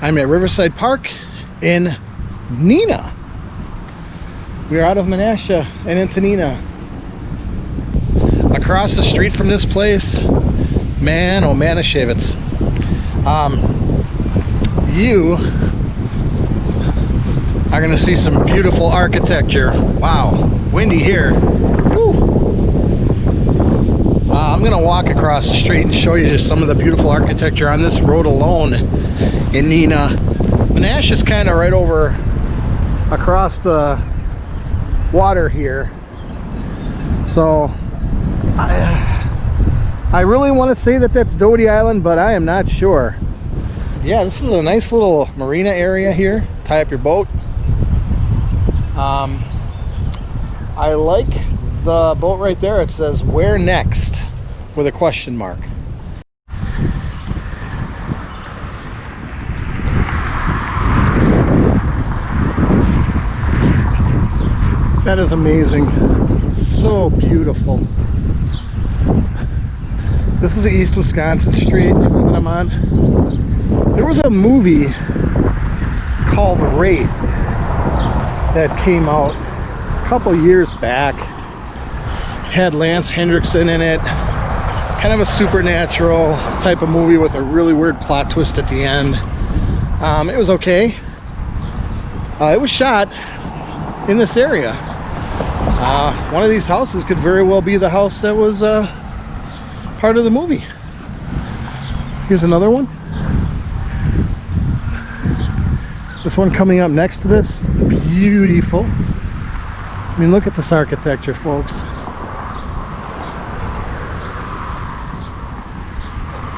I'm at Riverside Park in Neenah. We're out of Menasha and into Neenah. Across the street from this place, man, oh Manischewitz. You are gonna see some beautiful architecture. Wow, windy here. Woo. I'm gonna walk across the street and show you just some of the beautiful architecture on this road alone in Neenah. Menasha is kind of right over across the water here, so I really want to say that that's Dodie Island, but I am not sure. Yeah, this is a nice little marina area here. Tie up your boat. I like the boat right there. It says "Where next?" with a question mark. That is amazing. So beautiful. This is the East Wisconsin Street that I'm on. There was a movie called Wraith that came out a couple years back. Had Lance Hendrickson in it. Kind of a supernatural type of movie with a really weird plot twist at the end. It was okay. It was shot in this area. One of these houses could very well be the house that was part of the movie. Here's another one. This one coming up next to this, beautiful. I mean, look at this architecture, folks.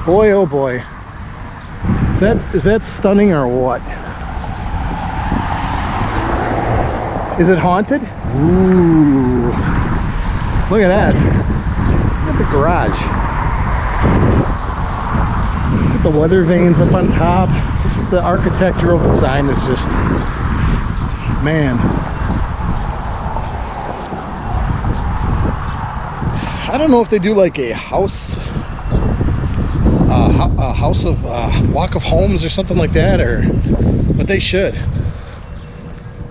Boy, oh boy. Is that stunning or what? Is it haunted? Ooh. Look at that. Look at the garage. Look at the weather vanes up on top. Just the architectural design is just, man. I don't know if they do like a house of walk of homes or something like that, but they should.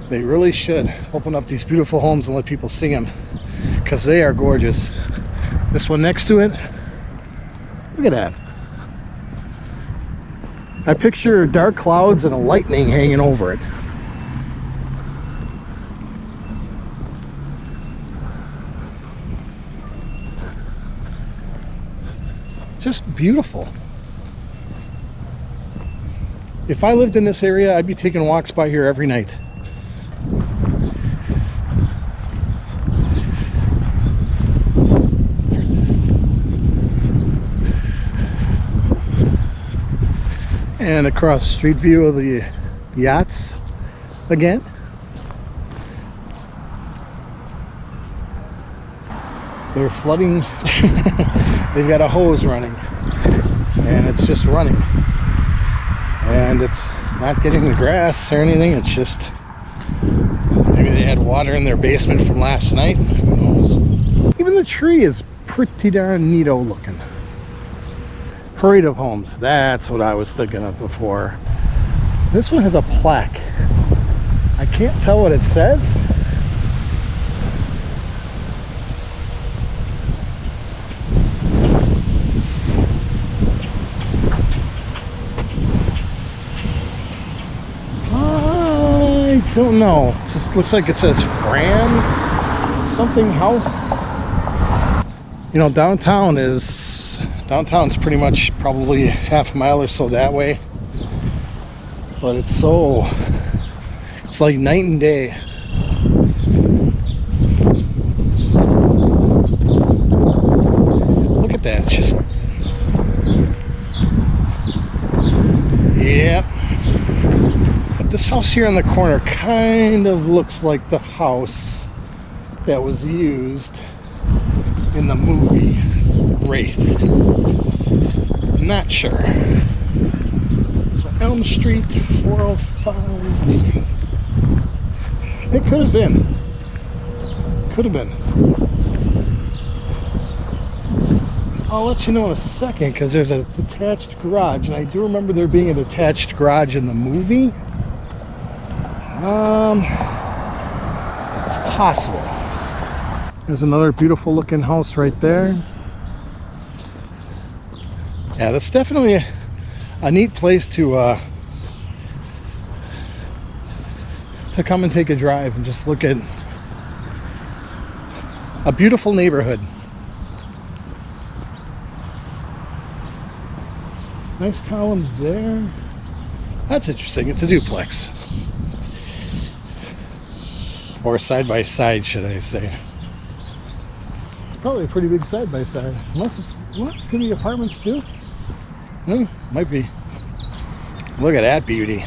They really should open up these beautiful homes and let people see them, because they are gorgeous. This one next to it, look at that. I picture dark clouds and a lightning hanging over it. Just beautiful. If I lived in this area, I'd be taking walks by here every night. And across the street view of the yachts again. They're flooding. They've got a hose running, and it's just running, and it's not getting the grass or anything. It's just, maybe they had water in their basement from last night. Who knows? Even the tree is pretty darn neato looking. Parade of homes, that's what I was thinking of before. This one has a plaque. I can't tell what it says. I don't know. It just looks like it says Fran something house. You know, downtown's pretty much probably half a mile or so that way, but it's like night and day. Look at that. It's just, yep. But this house here in the corner kind of looks like the house that was used in the movie Wraith. Not sure. So Elm Street, 405. It could have been. Could have been. I'll let you know in a second, because there's a detached garage, and I do remember there being a detached garage in the movie. It's possible. There's another beautiful looking house right there. Yeah, that's definitely a neat place to come and take a drive and just look at a beautiful neighborhood. Nice columns there. That's interesting. It's a duplex. Or side by side, should I say. It's probably a pretty big side by side. Unless it's, what? Could be apartments too? Might be. Look at that beauty.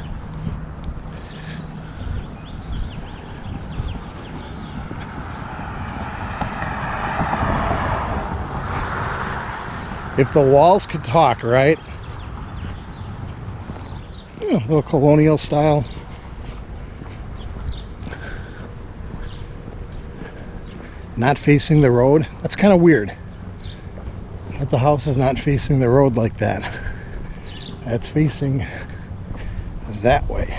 If the walls could talk, right? Yeah, a little colonial style. Not facing the road. That's kind of weird that the house is not facing the road like that. It's facing that way.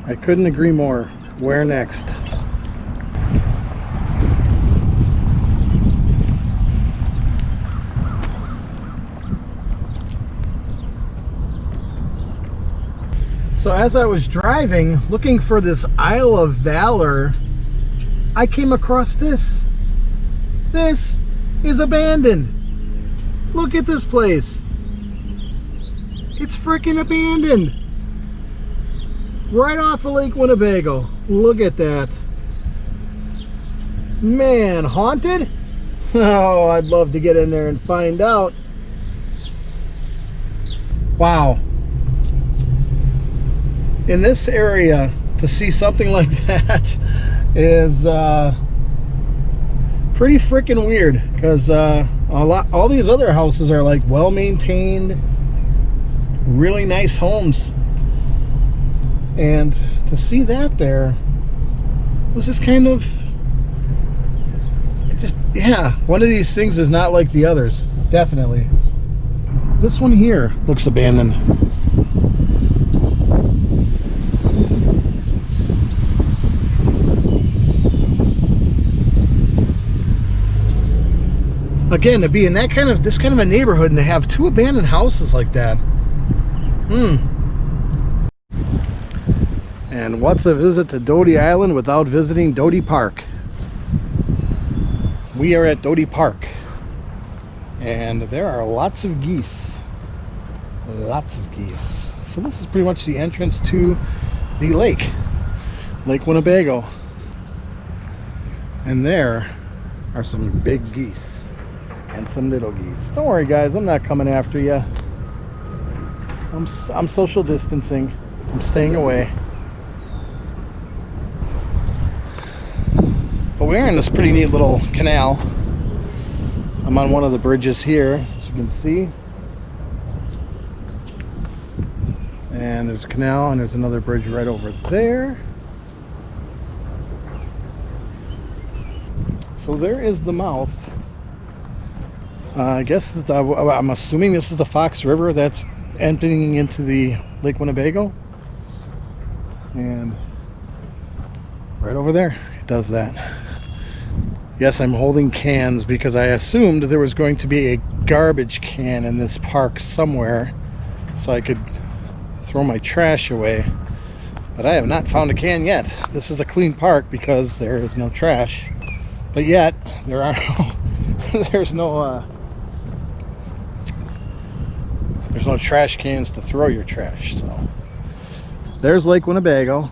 I couldn't agree more. Where next? So as I was driving, looking for this Isle of Valor, I came across this. This is abandoned. Look at this place. It's freaking abandoned. Right off of Lake Winnebago. Look at that. Man, haunted? Oh, I'd love to get in there and find out. Wow. In this area, to see something like that is pretty freaking weird, because all these other houses are like well maintained, really nice homes, and to see that there was just kind of, yeah, one of these things is not like the others. Definitely. This one here looks abandoned. Again, to be in that this kind of a neighborhood and to have two abandoned houses like that. And what's a visit to Dodie Island without visiting Dodie Park? We are at Dodie Park, and there are lots of geese. Lots of geese. So this is pretty much the entrance to the lake, Lake Winnebago. And there are some big geese. And some little geese. Don't worry, guys, I'm not coming after you. I'm social distancing. I'm staying away. But we're in this pretty neat little canal. I'm on one of the bridges here, as you can see. And there's a canal, and there's another bridge right over there. So there is the mouth. I guess I'm assuming this is the Fox River that's emptying into the Lake Winnebago, and right over there it does that. Yes, I'm holding cans because I assumed there was going to be a garbage can in this park somewhere so I could throw my trash away, but I have not found a can yet. This is a clean park because there is no trash, but yet there are there's no trash cans to throw your trash. So there's Lake Winnebago.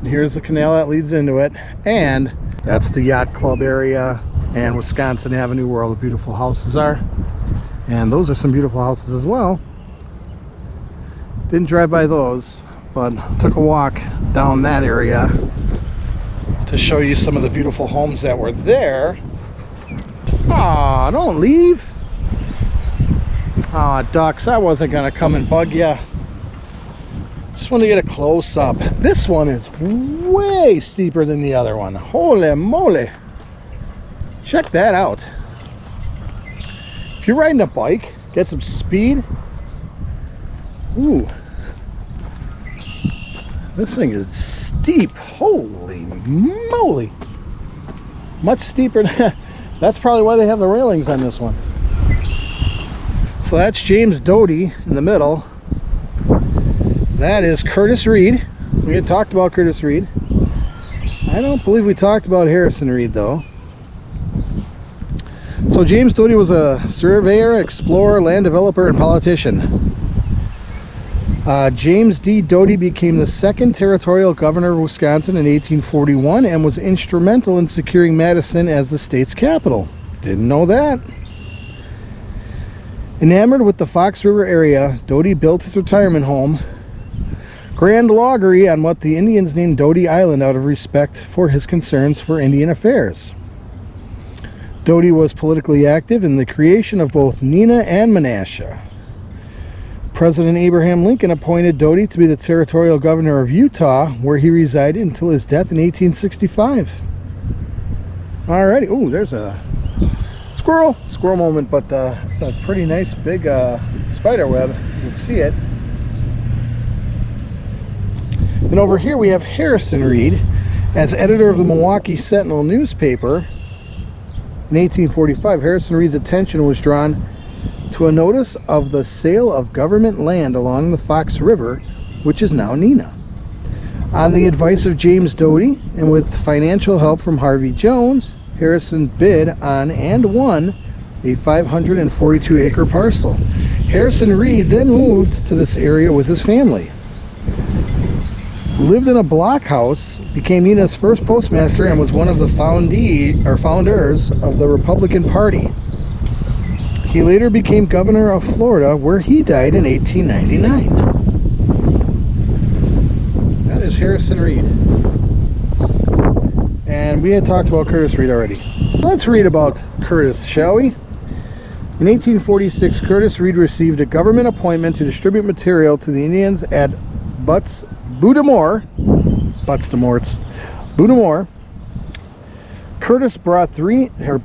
Here's the canal that leads into it, and that's the yacht club area and Wisconsin Avenue where all the beautiful houses are. And those are some beautiful houses as well. Didn't drive by those, but took a walk down that area to show you some of the beautiful homes that were there. Aw, don't leave. Aw, ducks, I wasn't gonna come and bug you. Just want to get a close up. This one is way steeper than the other one. Holy moly. Check that out. If you're riding a bike, get some speed. Ooh. This thing is steep. Holy moly. Much steeper. That's probably why they have the railings on this one. So that's James Dodie in the middle. That is Curtis Reed. We had talked about Curtis Reed. I don't believe we talked about Harrison Reed though. So James Dodie was a surveyor, explorer, land developer, and politician. James D. Dodie became the second territorial governor of Wisconsin in 1841 and was instrumental in securing Madison as the state's capital. Didn't know that. Enamored with the Fox River area, Dodie built his retirement home, Grand Loggery, on what the Indians named Dodie Island out of respect for his concerns for Indian affairs. Dodie was politically active in the creation of both Neenah and Menasha. President Abraham Lincoln appointed Dodie to be the territorial governor of Utah, where he resided until his death in 1865. Alrighty. Ooh, there's a squirrel moment, but it's a pretty nice big spider web, if you can see it. Then over here we have Harrison Reed as editor of the Milwaukee Sentinel newspaper. In 1845, Harrison Reed's attention was drawn to a notice of the sale of government land along the Fox River, which is now Neenah. On the advice of James Dodie and with financial help from Harvey Jones, Harrison bid on and won a 542-acre parcel. Harrison Reed then moved to this area with his family. Lived in a block house, became Neenah's first postmaster, and was one of the founders of the Republican Party. He later became governor of Florida, where he died in 1899. That is Harrison Reed. And we had talked about Curtis Reed already. Let's read about Curtis, shall we? In 1846, Curtis Reed received a government appointment to distribute material to the Indians at Budamore.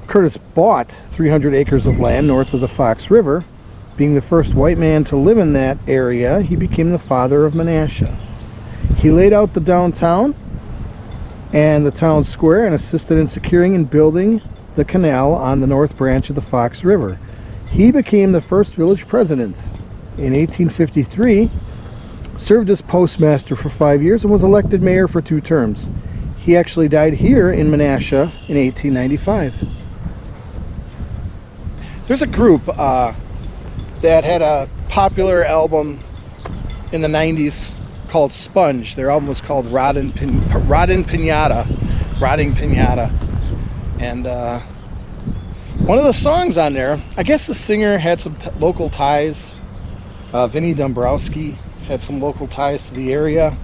Curtis bought 300 acres of land north of the Fox River. Being the first white man to live in that area, he became the father of Menasha. He laid out the downtown and the town square and assisted in securing and building the canal on the north branch of the Fox River. He became the first village president. In 1853, served as postmaster for 5 years and was elected mayor for 2 terms. He actually died here in Menasha in 1895. There's a group that had a popular album in the 90s called Sponge. Their album was called Rotting Pinata. And one of the songs on there, I guess the singer had some local ties. Vinnie Dombrowski had some local ties to the area.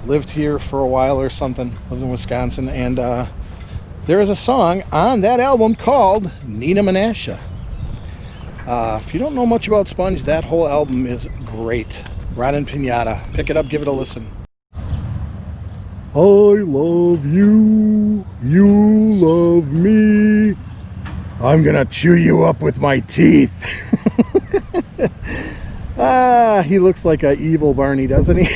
Lived here for a while or something. Lived in Wisconsin. And there is a song on that album called Neenah Menasha. If you don't know much about Sponge, that whole album is great. Rotting Pinata. Pick it up, give it a listen. I love you, you love me. I'm gonna chew you up with my teeth. He looks like an evil Barney, doesn't he?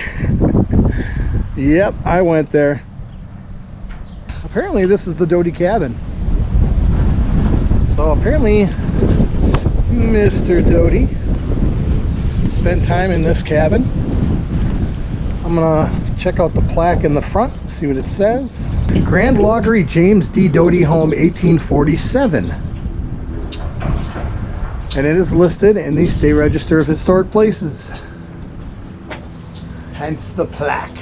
Yep, I went there. Apparently this is the Dodie Cabin. So apparently Mr. Dodie spent time in this cabin. I'm gonna check out the plaque in the front, see what it says. Grand Loggery James D. Dodie Home, 1847. And it is listed in the State Register of Historic Places. Hence the plaque.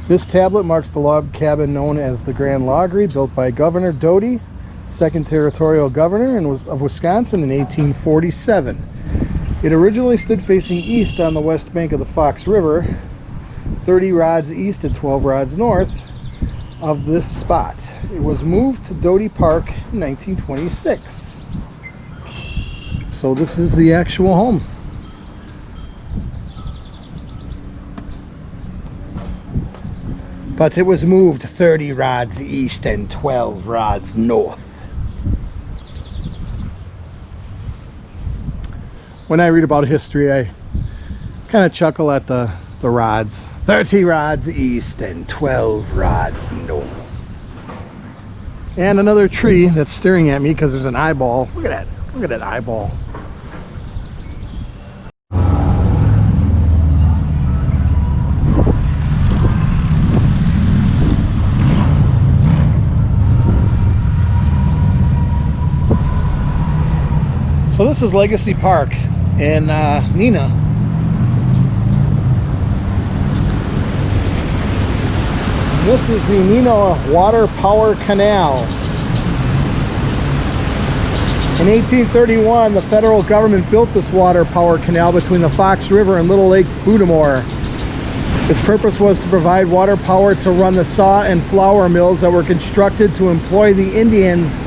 This tablet marks the log cabin known as the Grand Loggery, built by Governor Dodie, second territorial governor of Wisconsin in 1847. It originally stood facing east on the west bank of the Fox River, 30 rods east and 12 rods north of this spot. It was moved to Dodie Park in 1926. So this is the actual home. But it was moved 30 rods east and 12 rods north. When I read about history, I kind of chuckle at the rods. 30 rods east and 12 rods north. And another tree that's staring at me because there's an eyeball. Look at that. Look at that eyeball. So this is Legacy Park in Neenah. This is the Neenah Water Power Canal. In 1831, the federal government built this water power canal between the Fox River and Little Lake Winnebago. Its purpose was to provide water power to run the saw and flour mills that were constructed to employ the Indians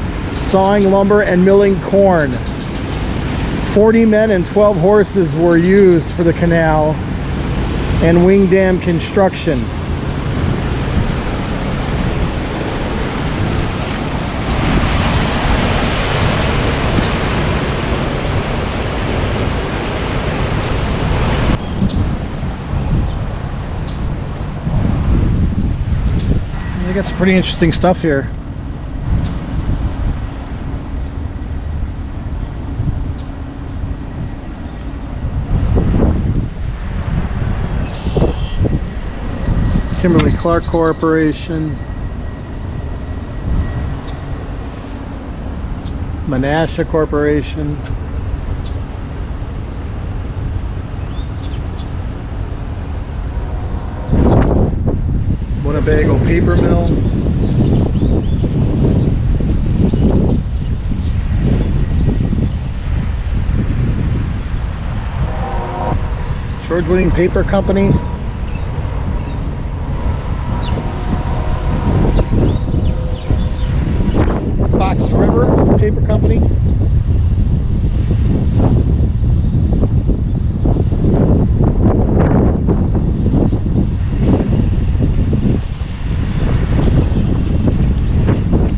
sawing lumber and milling corn. 40 men and 12 horses were used for the canal and wing dam construction. They got some pretty interesting stuff here. Kimberly-Clark Corporation, Menasha Corporation, Winnebago Paper Mill, George Whitting Paper Company, Fox River Paper Company,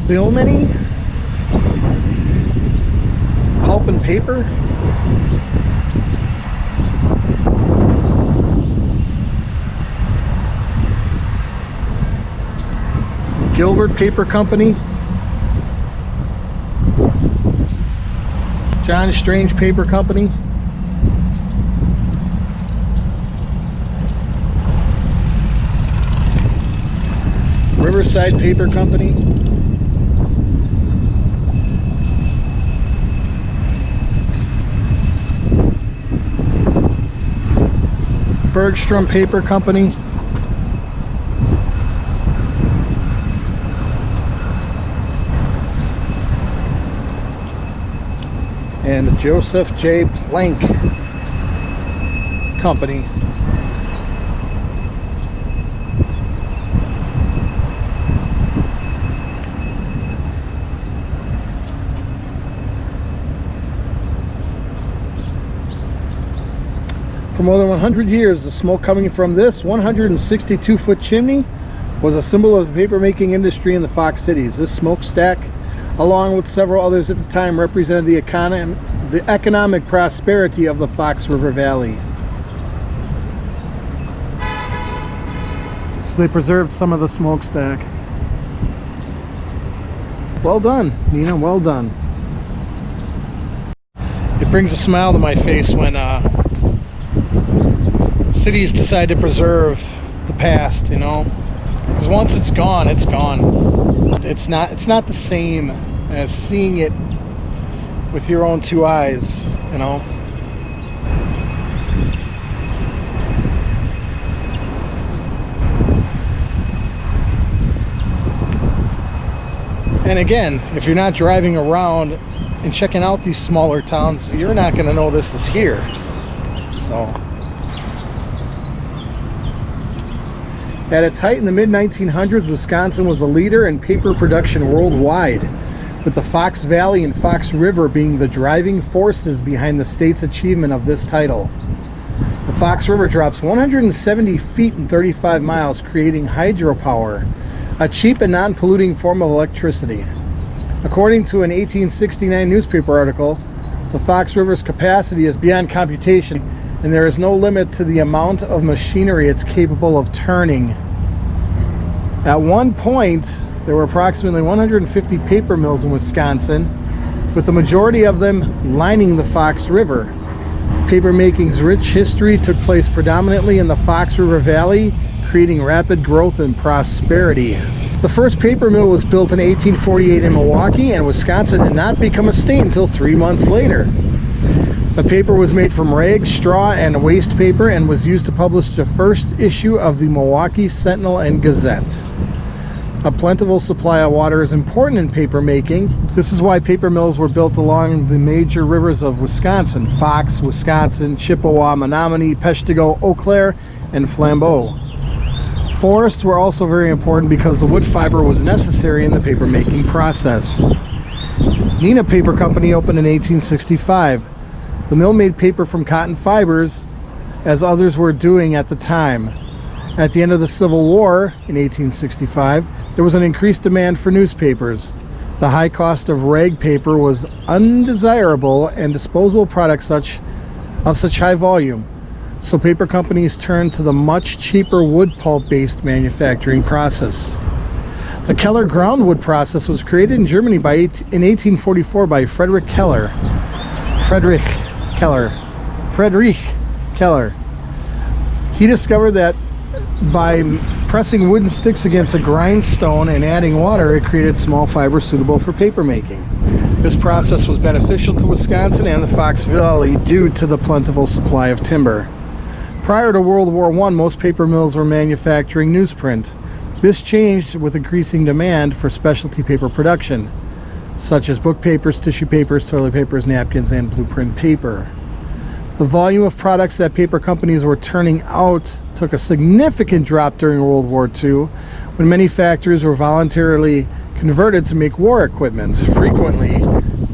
Philmany Pulp and Paper, Gilbert Paper Company, John Strange Paper Company, Riverside Paper Company, Bergstrom Paper Company, and the Joseph J. Plank Company. For more than 100 years, the smoke coming from this 162-foot chimney was a symbol of the paper-making industry in the Fox cities. This smokestack, along with several others at the time, represented the economic prosperity of the Fox River Valley. So they preserved some of the smokestack. Well done, Neenah, well done. It brings a smile to my face when cities decide to preserve the past, you know, because once it's gone, it's gone. It's not the same as seeing it with your own two eyes, you know. And again, if you're not driving around and checking out these smaller towns, you're not going to know this is here. So at its height in the mid-1900s, Wisconsin was a leader in paper production worldwide. with the Fox Valley and Fox River being the driving forces behind the state's achievement of this title. The Fox River drops 170 feet in 35 miles, creating hydropower, a cheap and non-polluting form of electricity. According to an 1869 newspaper article, the Fox River's capacity is beyond computation, and there is no limit to the amount of machinery it's capable of turning. At one point, there were approximately 150 paper mills in Wisconsin, with the majority of them lining the Fox River. Papermaking's rich history took place predominantly in the Fox River Valley, creating rapid growth and prosperity. The first paper mill was built in 1848 in Milwaukee, and Wisconsin did not become a state until 3 months later. The paper was made from rags, straw, and waste paper, and was used to publish the first issue of the Milwaukee Sentinel and Gazette. A plentiful supply of water is important in paper making. This is why paper mills were built along the major rivers of Wisconsin: Fox, Wisconsin, Chippewa, Menominee, Peshtigo, Eau Claire, and Flambeau. Forests were also very important because the wood fiber was necessary in the paper making process. Neenah Paper Company opened in 1865. The mill made paper from cotton fibers, as others were doing at the time. At the end of the Civil War in 1865, there was an increased demand for newspapers. The high cost of rag paper was undesirable and disposable products of such high volume, so paper companies turned to the much cheaper wood pulp-based manufacturing process. The Keller groundwood process was created in Germany in 1844 by Friedrich Keller. He discovered that by pressing wooden sticks against a grindstone and adding water, it created small fibers suitable for paper making. This process was beneficial to Wisconsin and the Fox Valley due to the plentiful supply of timber. Prior to World War I, most paper mills were manufacturing newsprint. This changed with increasing demand for specialty paper production, such as book papers, tissue papers, toilet papers, napkins, and blueprint paper. The volume of products that paper companies were turning out took a significant drop during World War II, when many factories were voluntarily converted to make war equipment. Frequently,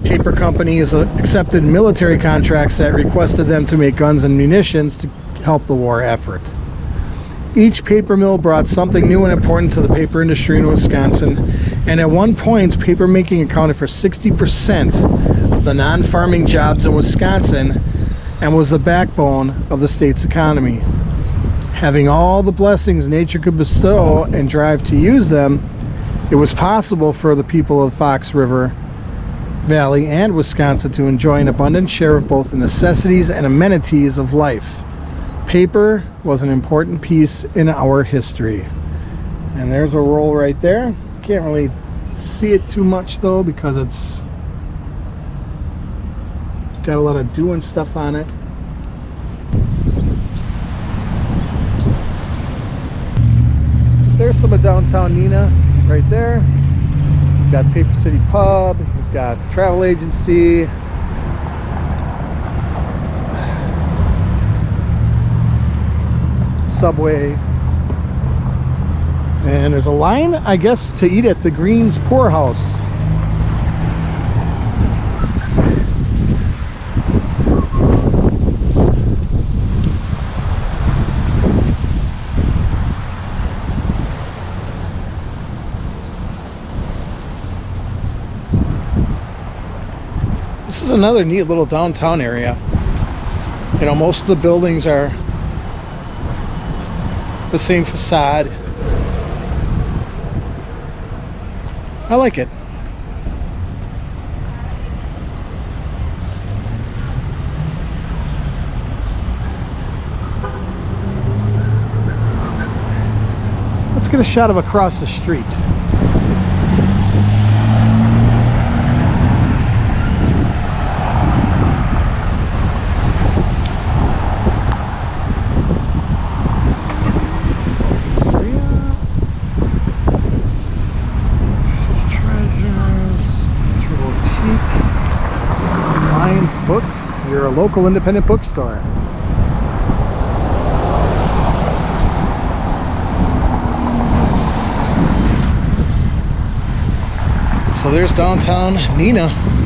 paper companies accepted military contracts that requested them to make guns and munitions to help the war effort. Each paper mill brought something new and important to the paper industry in Wisconsin, and at one point, paper making accounted for 60% of the non-farming jobs in Wisconsin and was the backbone of the state's economy. Having all the blessings nature could bestow and drive to use them, it was possible for the people of the Fox River Valley and Wisconsin to enjoy an abundant share of both the necessities and amenities of life. Paper was an important piece in our history. And there's a roll right there. Can't really see it too much though, because it's got a lot of doing stuff on it. There's some of downtown Neenah right there. We've got Paper City Pub, we've got the travel agency, Subway, and there's a line, I guess, to eat at the Greens Poorhouse. This is another neat little downtown area. You know, most of the buildings are the same facade. I like it. Let's get a shot of across the street. Books, you're a local independent bookstore. So there's downtown Neenah.